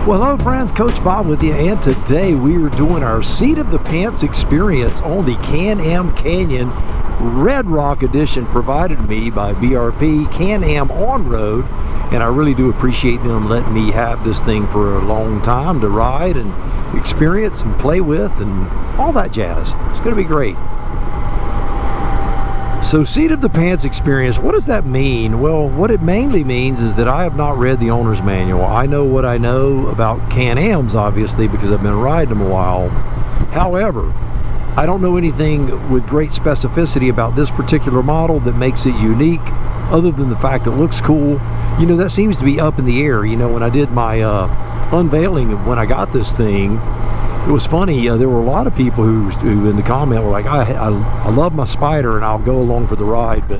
Well, hello friends, Coach Bob with you, and today we are doing our Seat of the Pants experience on the Can-Am Canyon Red Rock Edition, provided to me by BRP Can-Am On-Road, and I really do appreciate them letting me have this thing for a long time to ride and experience and play with and all that jazz. It's going to be great. So, Seat of the Pants experience, what does that mean? Well, what it mainly means is that I have not read the owner's manual. I know what I know about Can-Ams, obviously, because I've been riding them a while. However, I don't know anything with great specificity about this particular model that makes it unique, other than the fact it looks cool. You know, that seems to be up in the air. You know, when I did my unveiling of when I got this thing, it was funny, there were a lot of people who in the comment were like, I love my Spyder and I'll go along for the ride, but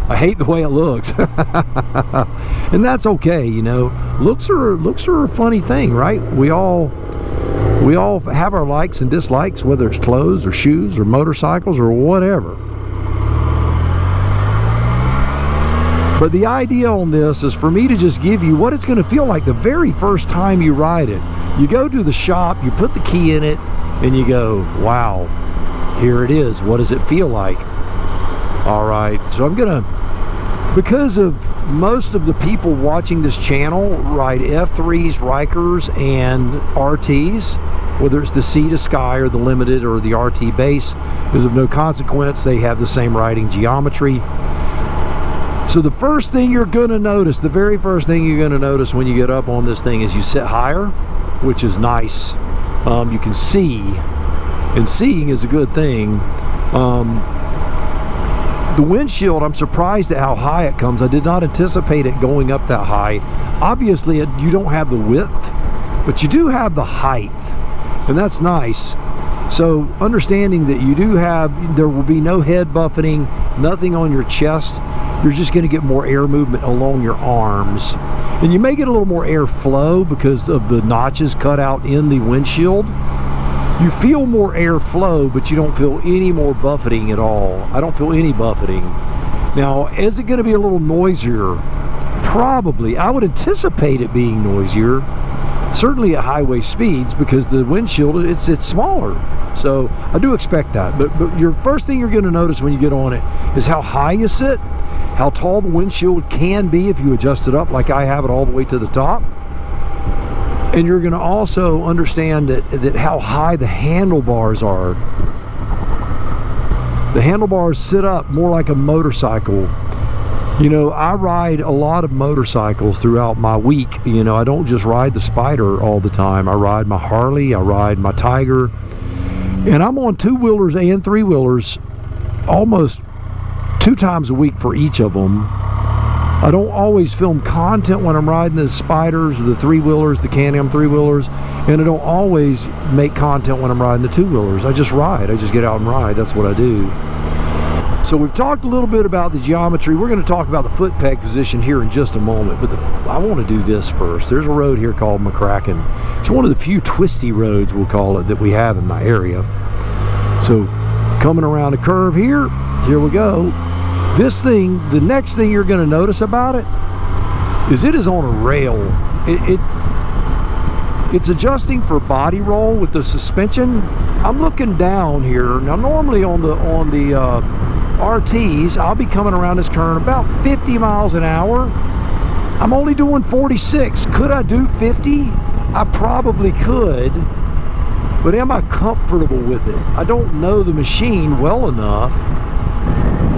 I hate the way it looks. And that's okay, you know. Looks are a funny thing, right? We all have our likes and dislikes, whether it's clothes or shoes or motorcycles or whatever. But the idea on this is for me to just give you what it's going to feel like the very first time you ride it. You go to the shop, you put the key in it, and you go, wow, here it is. What does it feel like? All right, so I'm gonna, because of most of the people watching this channel ride F3s, Rikers, and RTs, whether it's the Sea to Sky or the Limited or the RT base, is of no consequence. They have the same riding geometry. So the first thing you're gonna notice, the very first thing you're gonna notice when you get up on this thing is you sit higher, which is nice. You can see, and seeing is a good thing. The windshield, I'm surprised at how high it comes. I did not anticipate it going up that high. Obviously, you don't have the width, but you do have the height, and that's nice. So understanding that you do have, there will be no head buffeting, nothing on your chest. You're just going to get more air movement along your arms. And you may get a little more air flow because of the notches cut out in the windshield. You feel more air flow, but you don't feel any more buffeting at all. I don't feel any buffeting. Now, is it going to be a little noisier? Probably. I would anticipate it being noisier, certainly at highway speeds, because the windshield, it's smaller. So I do expect that. But your first thing you're going to notice when you get on it is how high you sit, how tall the windshield can be if you adjust it up like I have it all the way to the top. And you're going to also understand that how high the handlebars are. The handlebars sit up more like a motorcycle. You know, I ride a lot of motorcycles throughout my week. You know, I don't just ride the Spyder all the time. I ride my Harley, I ride my Tiger, and I'm on two-wheelers and three-wheelers almost 2 times a week for each of them. I don't always film content when I'm riding the Spyders or the three-wheelers, the Can-Am three-wheelers, and I don't always make content when I'm riding the two-wheelers. I just ride. I just get out and ride. That's what I do. So we've talked a little bit about the geometry. We're going to talk about the foot peg position here in just a moment, but I want to do this first. There's a road here called McCracken. It's one of the few twisty roads, we'll call it, that we have in my area. So coming around a curve here we go. This thing, the next thing you're going to notice about it is it is on a rail. It's adjusting for body roll with the suspension. I'm looking down here. Now normally on the RTs, I'll be coming around this turn about 50 miles an hour. I'm only doing 46. Could I do 50? I probably could, but am I comfortable with it? I don't know the machine well enough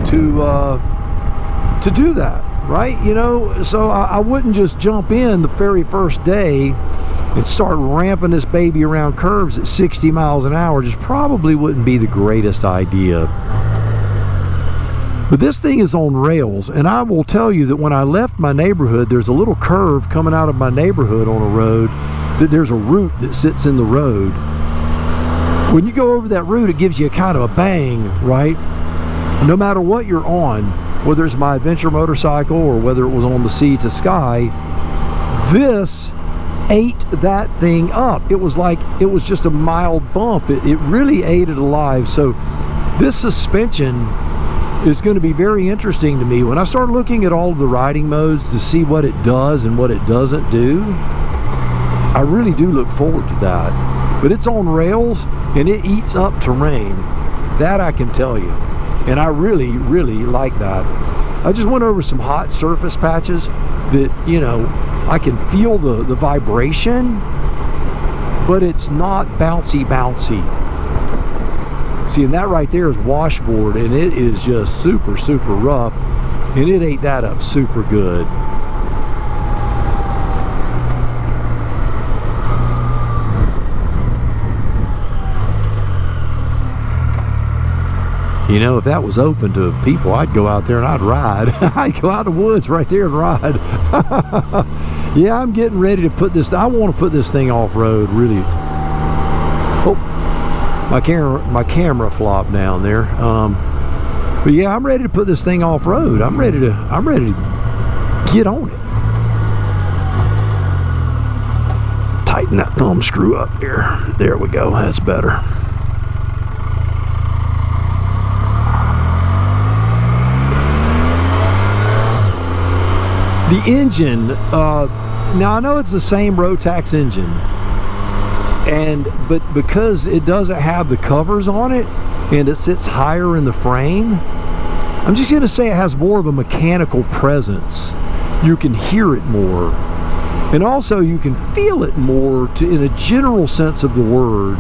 to do that, right? You know, so I wouldn't just jump in the very first day and start ramping this baby around curves at 60 miles an hour. Just probably wouldn't be the greatest idea. But this thing is on rails, and I will tell you that when I left my neighborhood, there's a little curve coming out of my neighborhood on a road, that there's a root that sits in the road. When you go over that root, it gives you a kind of a bang, right? No matter what you're on, whether it's my adventure motorcycle or whether it was on the Sea to Sky, this ate that thing up. It was like, it was just a mild bump. It really ate it alive. So this suspension is going to be very interesting to me when I start looking at all of the riding modes to see what it does and what it doesn't do. I really do look forward to that. But it's on rails and it eats up terrain. That I can tell you. And I really, really like that. I just went over some hot surface patches that, you know, I can feel the vibration, but it's not bouncy. See, and that right there is washboard, and it is just super rough, and it ate that up super good. You know, if that was open to people, I'd go out there and I'd ride. I'd go out in the woods right there and ride. Yeah, I'm getting ready to put this, I want to put this thing off-road, really. Oh, my camera flopped down there. But yeah, I'm ready to put this thing off-road. I'm ready to get on it. Tighten that thumb screw up there. There we go, that's better. The engine, now I know it's the same Rotax engine, but because it doesn't have the covers on it and it sits higher in the frame, I'm just going to say it has more of a mechanical presence. You can hear it more, and also you can feel it more in a general sense of the word.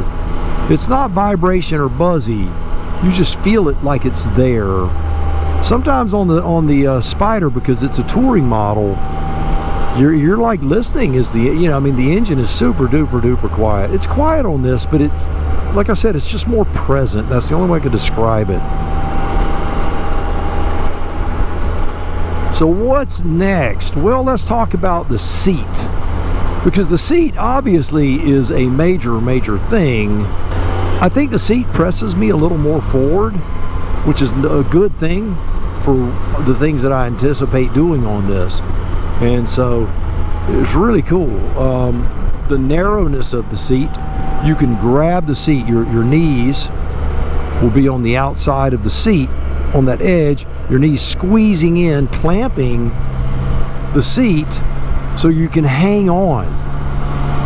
It's not vibration or buzzy, you just feel it like it's there. Sometimes on the Spyder, because it's a touring model, you're like listening as the, you know, I mean, the engine is super duper quiet. It's quiet on this, but it, like I said, it's just more present. That's the only way I could describe it. So what's next? Well, let's talk about the seat, because the seat obviously is a major thing. I think the seat presses me a little more forward, which is a good thing for the things that I anticipate doing on this. And so it's really cool. The narrowness of the seat, you can grab the seat, your knees will be on the outside of the seat, on that edge, your knees squeezing in, clamping the seat so you can hang on.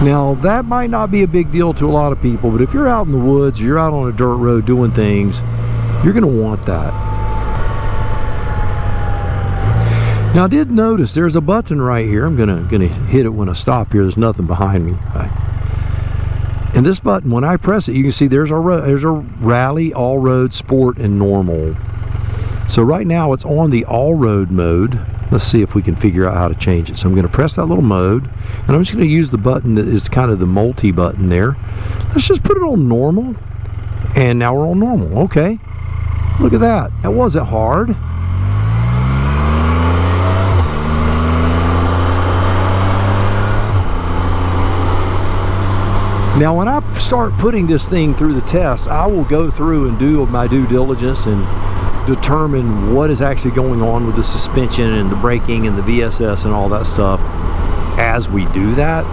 Now that might not be a big deal to a lot of people, but if you're out in the woods, you're out on a dirt road doing things, you're going to want that. Now I did notice there's a button right here. I'm gonna hit it when I stop here. There's nothing behind me. And this button, when I press it, you can see there's a rally, all road, sport, and normal. So right now it's on the all road mode. Let's see if we can figure out how to change it. So I'm going to press that little mode, and I'm just going to use the button that is kind of the multi button there. Let's just put it on normal, and now we're on normal. Okay, look at that. That wasn't hard. Now when I start putting this thing through the test, I will go through and do my due diligence and determine what is actually going on with the suspension and the braking and the VSS and all that stuff as we do that,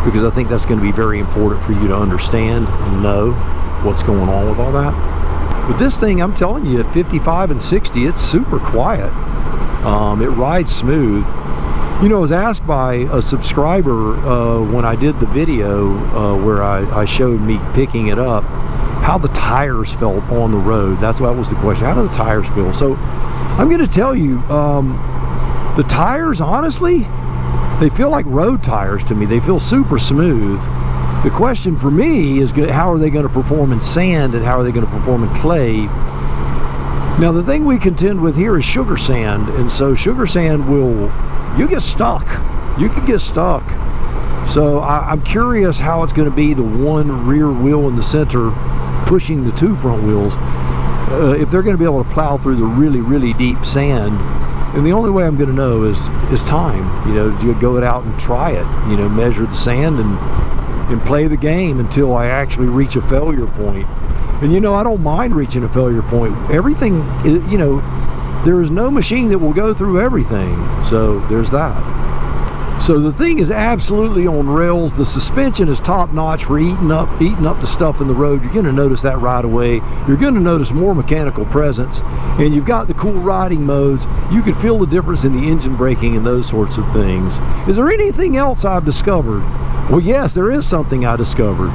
because I think that's going to be very important for you to understand and know what's going on with all that. With this thing, I'm telling you, at 55 and 60, it's super quiet. It rides smooth. You know, I was asked by a subscriber when I did the video where I showed me picking it up, how the tires felt on the road. That was the question. How do the tires feel? So I'm going to tell you, the tires, honestly, they feel like road tires to me. They feel super smooth. The question for me is, how are they going to perform in sand, and how are they going to perform in clay? Now the thing we contend with here is sugar sand, and so sugar sand you get stuck. You can get stuck. So I'm curious how it's going to be, the one rear wheel in the center pushing the two front wheels, if they're going to be able to plow through the really deep sand. And the only way I'm going to know is time. You know, you go out and try it, you know, measure the sand and play the game until I actually reach a failure point. And you know, I don't mind reaching a failure point. Everything, you know, there is no machine that will go through everything. So there's that. So the thing is absolutely on rails. The suspension is top notch for eating up the stuff in the road. You're going to notice that right away. You're going to notice more mechanical presence, and you've got the cool riding modes. You can feel the difference in the engine braking and those sorts of things. Is there anything else I've discovered? Well, yes, there is something I discovered.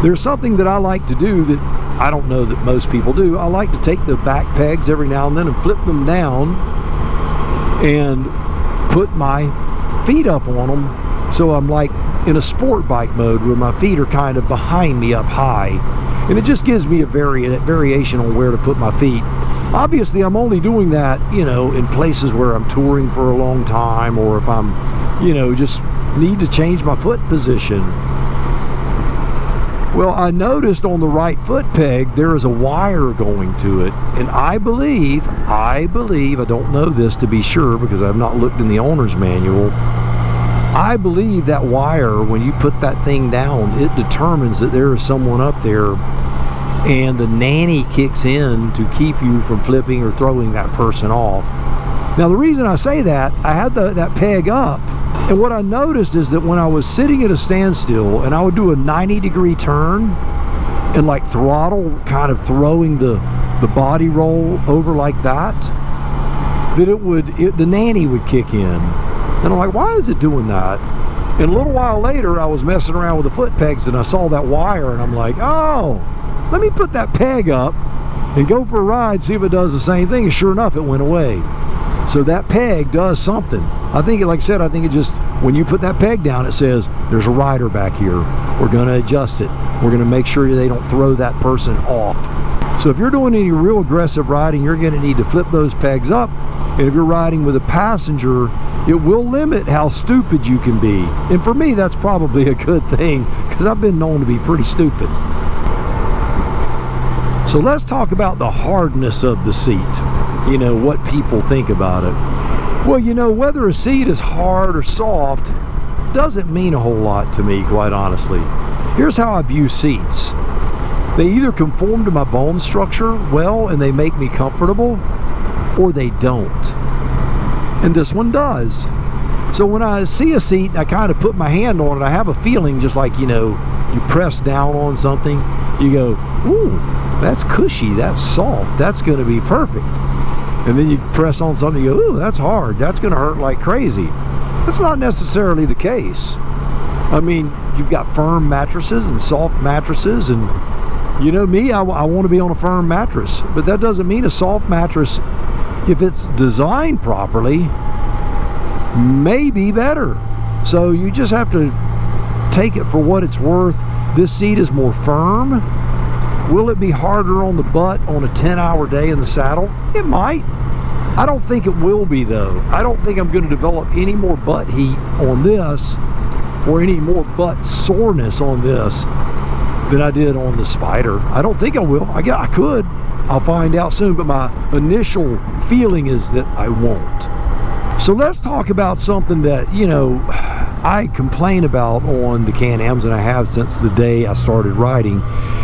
There's something that I like to do that I don't know that most people do. I like to take the back pegs every now and then and flip them down and put my feet up on them, so I'm like in a sport bike mode where my feet are kind of behind me up high, and it just gives me a variation on where to put my feet. Obviously, I'm only doing that, you know, in places where I'm touring for a long time, or if I'm, you know, just need to change my foot position. Well, I noticed on the right foot peg there is a wire going to it, and I believe, I don't know this to be sure because I've not looked in the owner's manual, I believe that wire, when you put that thing down, it determines that there is someone up there, and the nanny kicks in to keep you from flipping or throwing that person off. Now, the reason I say that, I had that peg up, and what I noticed is that when I was sitting at a standstill and I would do a 90-degree turn and like throttle, kind of throwing the body roll over like that, the nanny would kick in. And I'm like, why is it doing that? And a little while later, I was messing around with the foot pegs and I saw that wire, and I'm like, oh, let me put that peg up and go for a ride, see if it does the same thing. And sure enough, it went away. So that peg does something. I think, like I said, I think it just, when you put that peg down, it says, there's a rider back here. We're going to adjust it. We're going to make sure they don't throw that person off. So if you're doing any real aggressive riding, you're going to need to flip those pegs up. And if you're riding with a passenger, it will limit how stupid you can be. And for me, that's probably a good thing, because I've been known to be pretty stupid. So let's talk about the hardness of the seat. You know, what people think about it. Well, you know, whether a seat is hard or soft doesn't mean a whole lot to me, quite honestly. Here's how I view seats. They either conform to my bone structure well and they make me comfortable, or they don't. And this one does. So when I see a seat and I kind of put my hand on it, I have a feeling just like, you know, you press down on something, you go, ooh, that's cushy, that's soft, that's going to be perfect. And then you press on something, you go, ooh, that's hard, that's going to hurt like crazy. That's not necessarily the case. I mean, you've got firm mattresses and soft mattresses, and you know me, I want to be on a firm mattress, but that doesn't mean a soft mattress, if it's designed properly, may be better. So you just have to take it for what it's worth. This seat is more firm. Will it be harder on the butt on a 10-hour day in the saddle? It might. I don't think it will be, though. I don't think I'm going to develop any more butt heat on this, or any more butt soreness on this than I did on the Spyder. I don't think I will. I could. I'll find out soon, but my initial feeling is that I won't. So let's talk about something that, you know, I complain about on the Can-Ams, and I have since the day I started riding,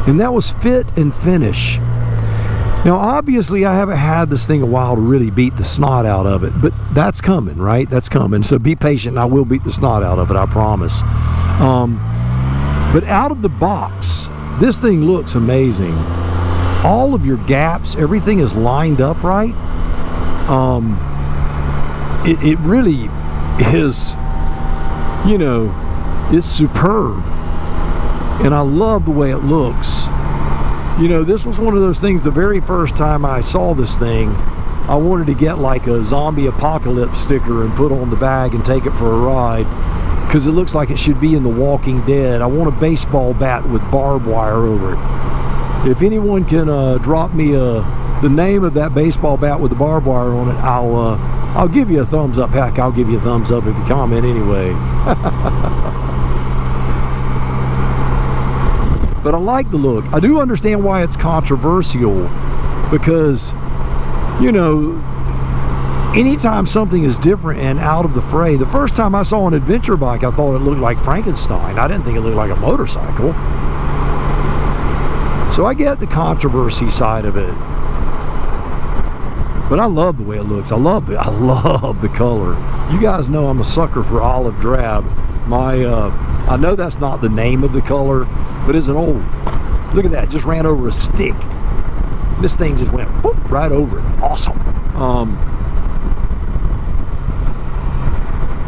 and that was fit and finish. Now, obviously, I haven't had this thing a while to really beat the snot out of it, but that's coming, right? That's coming. So be patient, and I will beat the snot out of it, I promise. But out of the box, this thing looks amazing. All of your gaps, everything is lined up right. It really is, you know, it's superb. And I love the way it looks. You know, this was one of those things, the very first time I saw this thing, I wanted to get like a zombie apocalypse sticker and put on the bag and take it for a ride, because it looks like it should be in The Walking Dead. I want a baseball bat with barbed wire over it. If anyone can drop me the name of that baseball bat with the barbed wire on it, I'll give you a thumbs up. Heck, I'll give you a thumbs up if you comment anyway. But I like the look. I do understand why it's controversial, because, you know, anytime something is different and out of the fray, the first time I saw an adventure bike, I thought it looked like Frankenstein. I didn't think it looked like a motorcycle. So I get the controversy side of it. But I love the way it looks. I love the color. You guys know I'm a sucker for olive drab. I know that's not the name of the color, but it's an old, look at that, just ran over a stick. This thing just went whoop, right over it. Awesome.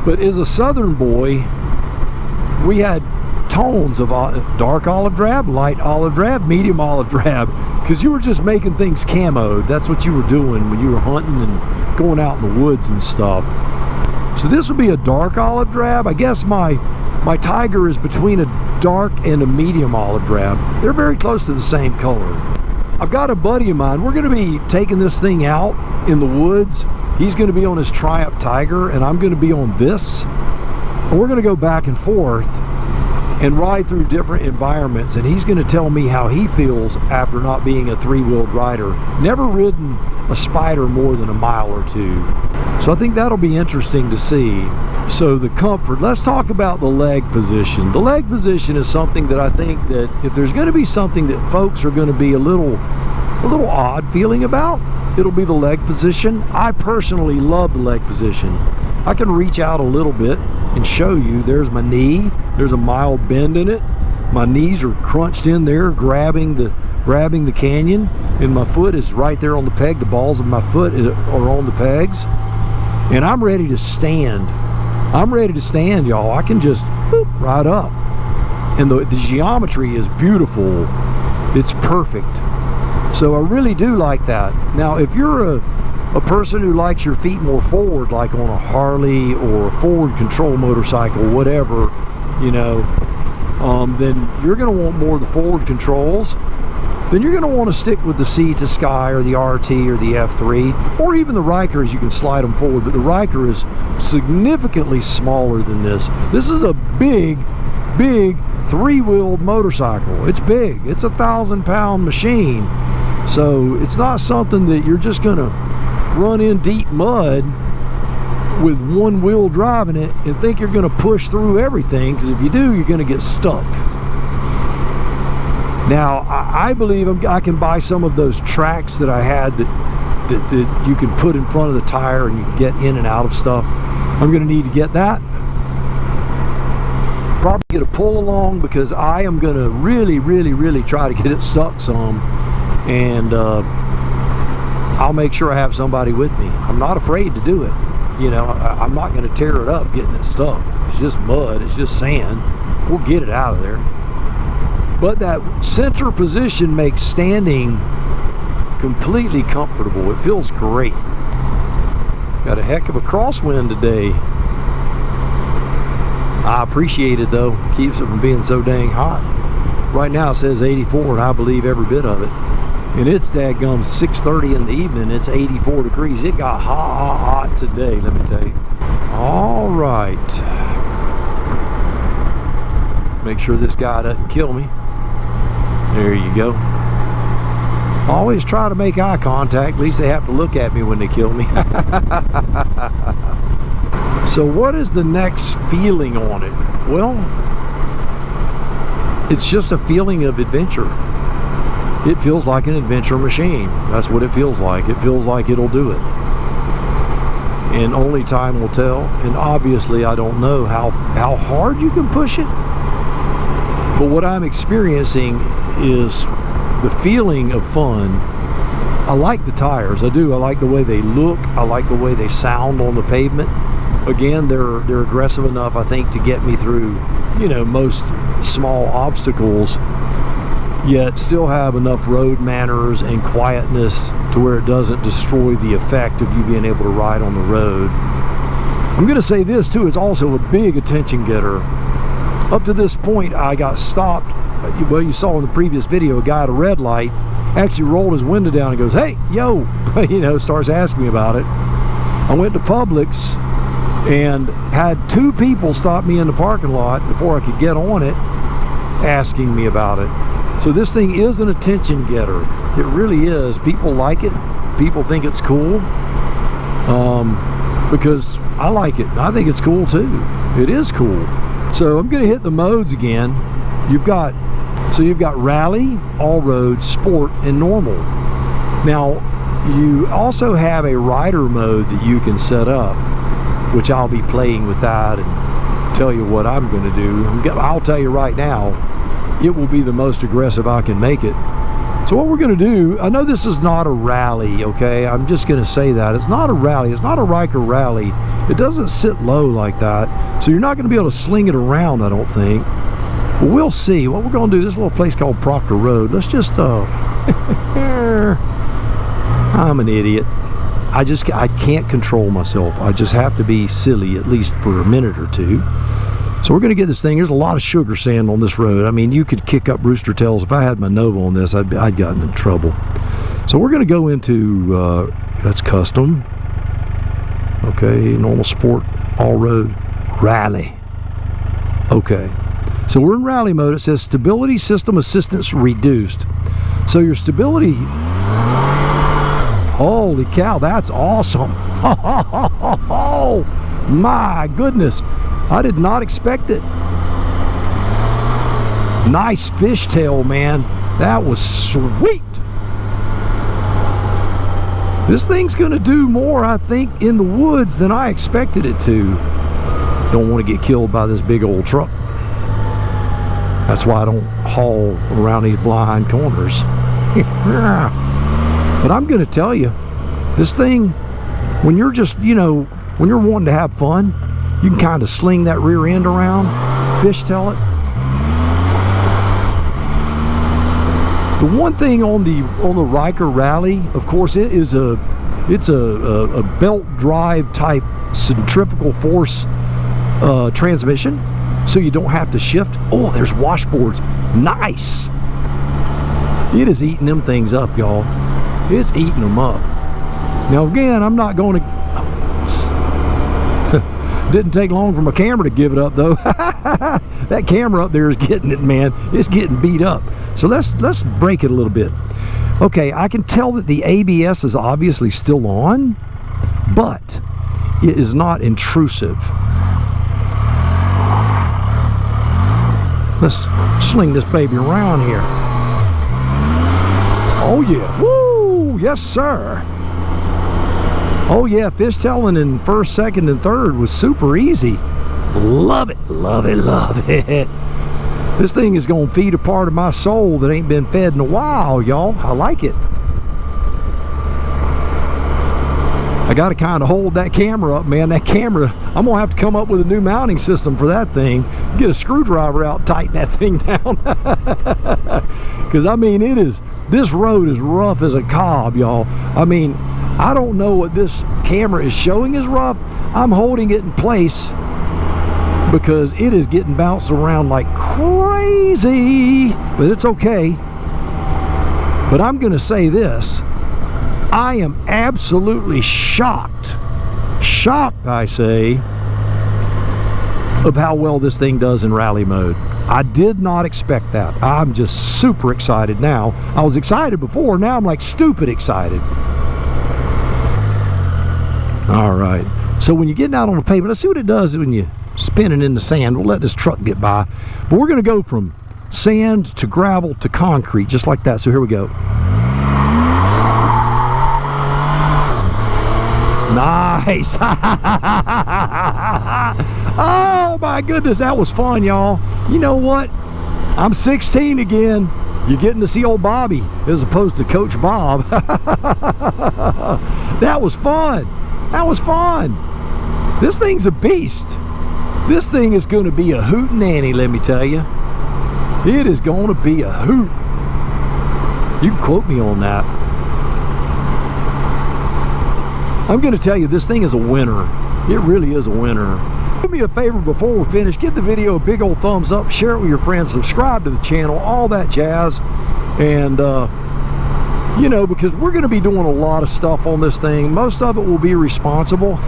But as a southern boy, we had tones of dark olive drab, light olive drab, medium olive drab, because you were just making things camoed. That's what you were doing when you were hunting and going out in the woods and stuff. So this would be a dark olive drab. I guess my Tiger is between a dark and a medium olive drab. They're very close to the same color. I've got a buddy of mine. We're going to be taking this thing out in the woods. He's going to be on his Triumph Tiger, and I'm going to be on this. And we're going to go back and forth and ride through different environments, and he's going to tell me how he feels after not being a three-wheeled rider. Never ridden a Spyder more than a mile or two. So I think that'll be interesting to see. So the comfort, let's talk about the leg position. The leg position is something that I think that if there's going to be something that folks are going to be a little odd feeling about, it'll be the leg position. I personally love the leg position. I can reach out a little bit and show you. There's my knee. There's a mild bend in it. My knees are crunched in there, grabbing the canyon, and my foot is right there on the peg. The balls of my foot are on the pegs, and I'm ready to stand. I'm ready to stand, y'all. I can just boop, right up, and the geometry is beautiful. It's perfect. So I really do like that. Now, if you're a person who likes your feet more forward, like on a Harley or a forward control motorcycle, whatever, you know, then you're going to want more of the forward controls. Then you're going to want to stick with the Sea to Sky or the RT or the F3, or even the Rikers. You can slide them forward, but the Riker is significantly smaller than this. This is a big three-wheeled motorcycle. It's big. It's a 1,000-pound machine. So it's not something that you're just going to run in deep mud with one wheel driving it and think you're going to push through everything, because if you do, you're going to get stuck. Now, I believe I can buy some of those tracks that I had that you can put in front of the tire and you can get in and out of stuff. I'm going to need to get that. Probably get a pull along, because I am going to really try to get it stuck some, and I'll make sure I have somebody with me. I'm not afraid to do it. You know, I'm not going to tear it up getting it stuck. It's just mud. It's just sand. We'll get it out of there. But that center position makes standing completely comfortable. It feels great. Got a heck of a crosswind today. I appreciate it though. Keeps it from being so dang hot. Right now it says 84, and I believe every bit of it. And it's daggum 6:30 in the evening. It's 84 degrees. It got hot today, let me tell you. All right. Make sure this guy doesn't kill me. There you go. Always try to make eye contact. At least they have to look at me when they kill me. So what is the next feeling on it? Well, it's just a feeling of adventure. It feels like an adventure machine. That's what it feels like. It feels like it'll do it. And only time will tell. And obviously I don't know how hard you can push it. But what I'm experiencing is the feeling of fun. I like the tires. I do. I like the way they look. I like the way they sound on the pavement. Again, they're aggressive enough, I think, to get me through, you know, most small obstacles, yet still have enough road manners and quietness to where it doesn't destroy the effect of you being able to ride on the road. I'm going to say this too, it's also a big attention getter. Up to this point, I got stopped. Well, you saw in the previous video, a guy at a red light actually rolled his window down and goes, "Hey, yo," you know, starts asking me about it. I went to Publix and had 2 people stop me in the parking lot before I could get on it, asking me about it. So this thing is an attention getter. It really is. People like it. People think it's cool. Because I like it. I think it's cool too. It is cool. So I'm going to hit the modes again. You've got rally, all-road, sport, and normal. Now, you also have a rider mode that you can set up, which I'll be playing with that and tell you what I'm going to do. I'll tell you right now, it will be the most aggressive I can make it. So So what we're going to do, I know this is not a rally, okay? I'm just going to say that. It's not a rally. It's not a Riker rally. It doesn't sit low like that. So you're not going to be able to sling it around, I don't think. But we'll see. What we're going to do, this little place called Proctor Road. Let's just, I'm an idiot. I can't control myself. I just have to be silly, at least for a minute or two. So we're going to get this thing. There's a lot of sugar sand on this road. I mean, you could kick up rooster tails. If I had my Nova on this, I'd gotten in trouble. So we're going to go into, that's custom. Okay, normal sport, all road, rally. Okay. So we're in rally mode. It says stability system assistance reduced. So your stability, holy cow, that's awesome. Oh my goodness. I did not expect it. Nice fishtail, man. That was sweet. This thing's gonna do more, I think, in the woods than I expected it to. Don't want to get killed by this big old truck. That's why I don't haul around these blind corners. But I'm gonna tell you, this thing, when you're just, you know, when you're wanting to have fun, you can kind of sling that rear end around, fishtail it. The one thing on the Riker Rally, of course, it's a belt drive type centrifugal force transmission, so you don't have to shift. Oh, there's washboards. Nice. It is eating them things up, y'all. It's eating them up. Now again, I'm not going to. Didn't take long for my camera to give it up, though. That camera up there is getting it, man. It's getting beat up. So let's break it a little bit. Okay, I can tell that the ABS is obviously still on, but it is not intrusive. Let's sling this baby around here. Oh yeah, woo, yes sir. Oh yeah, fishtailing in first, second, and third was super easy. Love it, love it, love it. This thing is gonna feed a part of my soul that ain't been fed in a while, y'all. I like it. I gotta kind of hold that camera up, man. That camera, I'm gonna have to come up with a new mounting system for that thing. Get a screwdriver out, tighten that thing down. Because I mean, this road is rough as a cob, y'all. I mean, I don't know what this camera is showing is rough. I'm holding it in place because it is getting bounced around like crazy, but it's okay. But I'm gonna say this, I am absolutely shocked, I say, of how well this thing does in rally mode. I did not expect that. I'm just super excited now. I was excited before, now I'm like stupid excited. All right, so when you're getting out on the pavement, let's see what it does when you spinning in the sand. We'll let this truck get by, but we're gonna go from sand to gravel to concrete, just like that. So here we go. Nice. Oh my goodness, that was fun, y'all. You know what? I'm 16 again. You're getting to see old Bobby as opposed to Coach Bob. That was fun. That was fun. This thing's a beast. This thing is going to be a hootenanny, let me tell you. It is going to be a hoot. You can quote me on that. I'm going to tell you, this thing is a winner. It really is a winner. Do me a favor before we finish. Give the video a big old thumbs up. Share it with your friends. Subscribe to the channel. All that jazz. And, you know, because we're going to be doing a lot of stuff on this thing. Most of it will be responsible.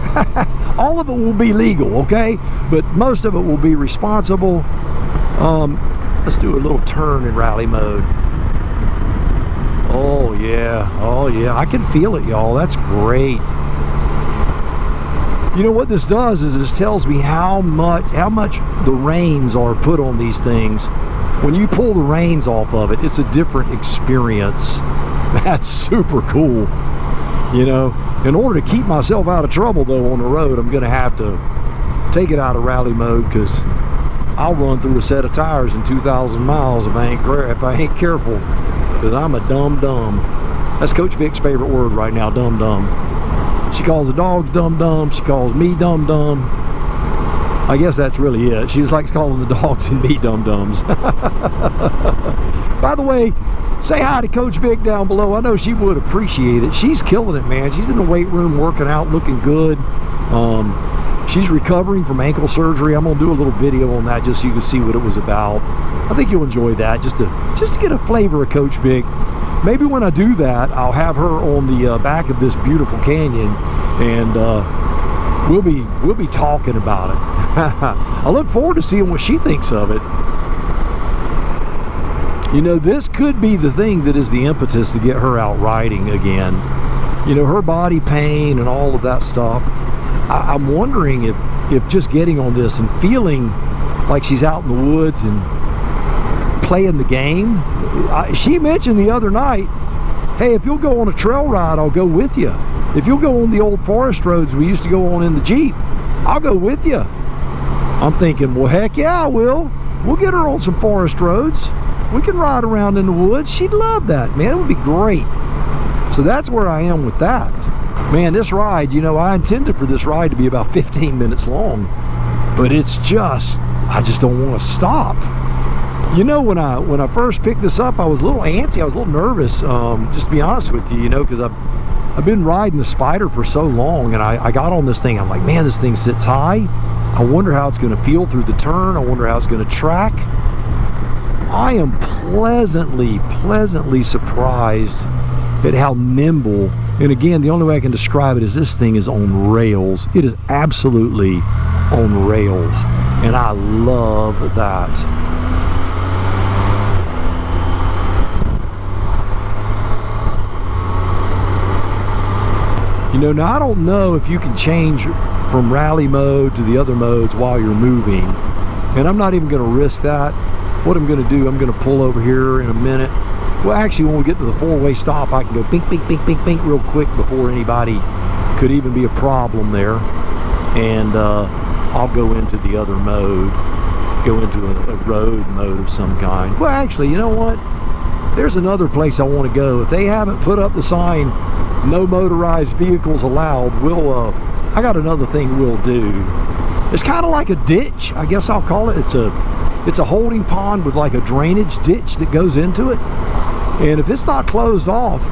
All of it will be legal, okay? But most of it will be responsible. Let's do a little turn in rally mode. Oh, yeah. Oh, yeah. I can feel it, y'all. That's great. You know what this does is it tells me how much the reins are put on these things. When you pull the reins off of it, it's a different experience. That's super cool. You know, in order to keep myself out of trouble though on the road, I'm gonna have to take it out of rally mode, because I'll run through a set of tires in 2,000 miles if I ain't careful. because I'm a dum-dum. That's Coach Vic's favorite word right now, dum-dum. She calls the dogs dum-dum. She calls me dum-dum. I guess that's really it. She just likes calling the dogs and me dum-dums. By the way, say hi to Coach Vic down below. I know she would appreciate it. She's killing it, man. She's in the weight room working out, looking good. She's recovering from ankle surgery. I'm gonna do a little video on that just so you can see what it was about. I think you'll enjoy that, just to get a flavor of Coach Vic. Maybe when I do that, I'll have her on the back of this beautiful canyon, and we'll be talking about it. I look forward to seeing what she thinks of it. You know, this could be the thing that is the impetus to get her out riding again. You know, her body pain and all of that stuff. I'm wondering if just getting on this and feeling like she's out in the woods and playing the game. She mentioned the other night, hey, if you'll go on a trail ride, I'll go with you. If you'll go on the old forest roads we used to go on in the Jeep, I'll go with you. I'm thinking, well, heck yeah, I will. We'll get her on some forest roads. We can ride around in the woods. She'd love that, man. It would be great. So that's where I am with that. Man, this ride, you know, I intended for this ride to be about 15 minutes long, but it's just, I just don't want to stop. You know, when I first picked this up, I was a little antsy. I was a little nervous, just to be honest with you, you know, because I've been riding the Spyder for so long, and I got on this thing. I'm like, man, this thing sits high. I wonder how it's going to feel through the turn. I wonder how it's going to track. I am pleasantly surprised at how nimble, and again, the only way I can describe it is this thing is on rails. It is absolutely on rails, and I love that. You know, now I don't know if you can change from rally mode to the other modes while you're moving, and I'm not even going to risk that. What I'm going to do, I'm going to pull over here in a minute. Well, actually, when we get to the four-way stop, I can go bink, bink, bink, bink, bink real quick before anybody could even be a problem there. And I'll go into the other mode, go into a road mode of some kind. Well, actually, you know what? There's another place I want to go. If they haven't put up the sign, no motorized vehicles allowed, I got another thing we'll do. It's kind of like a ditch, I guess I'll call it. It's a holding pond with like a drainage ditch that goes into it. And if it's not closed off,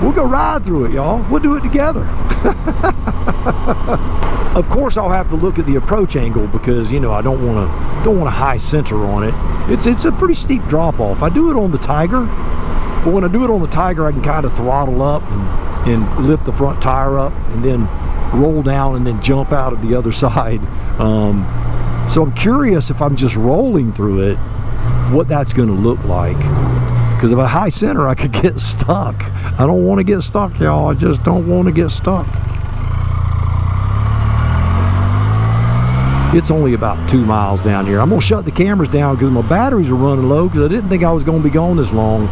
we'll go ride through it, y'all. We'll do it together. Of course, I'll have to look at the approach angle because, you know, I don't want to high center on it. It's a pretty steep drop off. I do it on the Tiger, but when I do it on the Tiger, I can kind of throttle up and lift the front tire up and then roll down and then jump out of the other side. So I'm curious if I'm just rolling through it, what that's going to look like. Because if I high center, I could get stuck. I don't want to get stuck, y'all. I just don't want to get stuck. It's only about 2 miles down here. I'm going to shut the cameras down because my batteries are running low because I didn't think I was going to be going this long.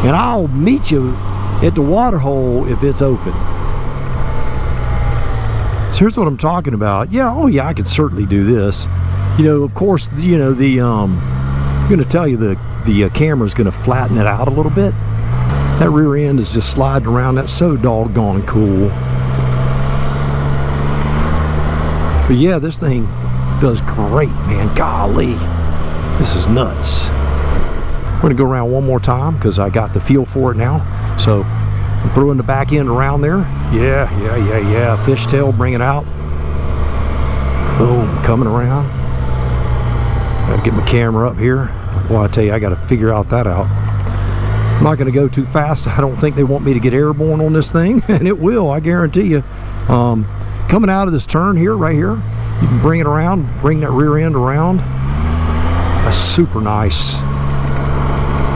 And I'll meet you at the water hole if it's open. So here's what I'm talking about. Yeah, oh yeah, I could certainly do this. You know, of course, you know, I'm going to tell you the camera's going to flatten it out a little bit. That rear end is just sliding around. That's so doggone cool. But yeah, this thing does great, man. Golly, this is nuts. We're going to go around one more time because I got the feel for it now. So I'm throwing the back end around there. Yeah. Fishtail, bring it out. Boom, coming around. Gotta get my camera up here. Well, I tell you, I got to figure out that out. I'm not going to go too fast. I don't think they want me to get airborne on this thing, and it will, I guarantee you. Coming out of this turn here, right here, you can bring it around, bring that rear end around. That's super nice.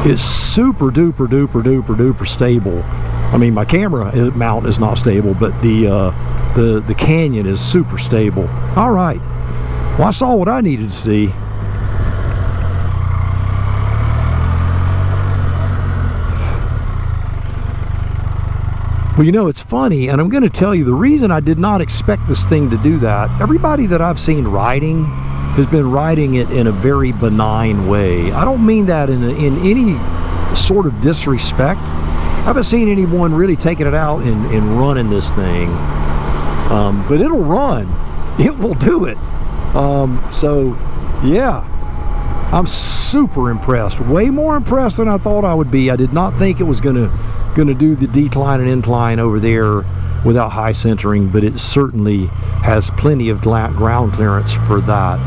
It's super duper stable. I mean, my camera mount is not stable, but the canyon is super stable. All right. Well, I saw what I needed to see. Well, you know, it's funny, and I'm going to tell you the reason I did not expect this thing to do that. Everybody that I've seen riding has been riding it in a very benign way. I don't mean that in any sort of disrespect. I haven't seen anyone really taking it out and running this thing. But it'll run. It will do it. So, yeah. I'm super impressed. Way more impressed than I thought I would be. I did not think it was gonna do the decline and incline over there without high centering, but it certainly has plenty of ground clearance for that.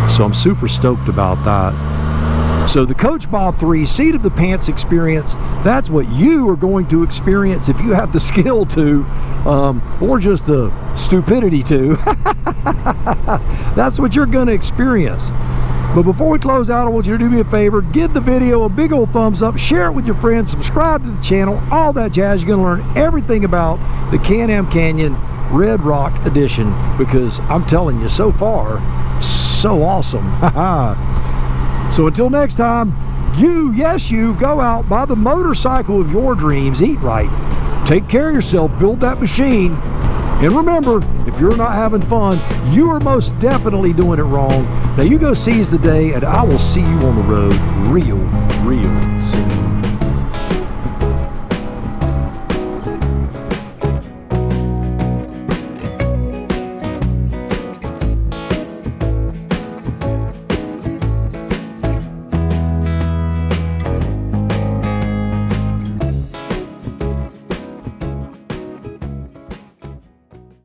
So I'm super stoked about that. So the Coach Bob 3 seat of the pants experience, that's what you are going to experience if you have the skill to, or just the stupidity to. That's what you're going to experience. But before we close out, I want you to do me a favor, give the video a big old thumbs up, share it with your friends, subscribe to the channel, all that jazz. You're going to learn everything about the Can-Am Canyon Red Rock Edition, because I'm telling you, so far, so awesome. So until next time, yes you, go out, buy the motorcycle of your dreams, eat right, take care of yourself, build that machine, and remember, if you're not having fun, you are most definitely doing it wrong. Now you go seize the day, and I will see you on the road real.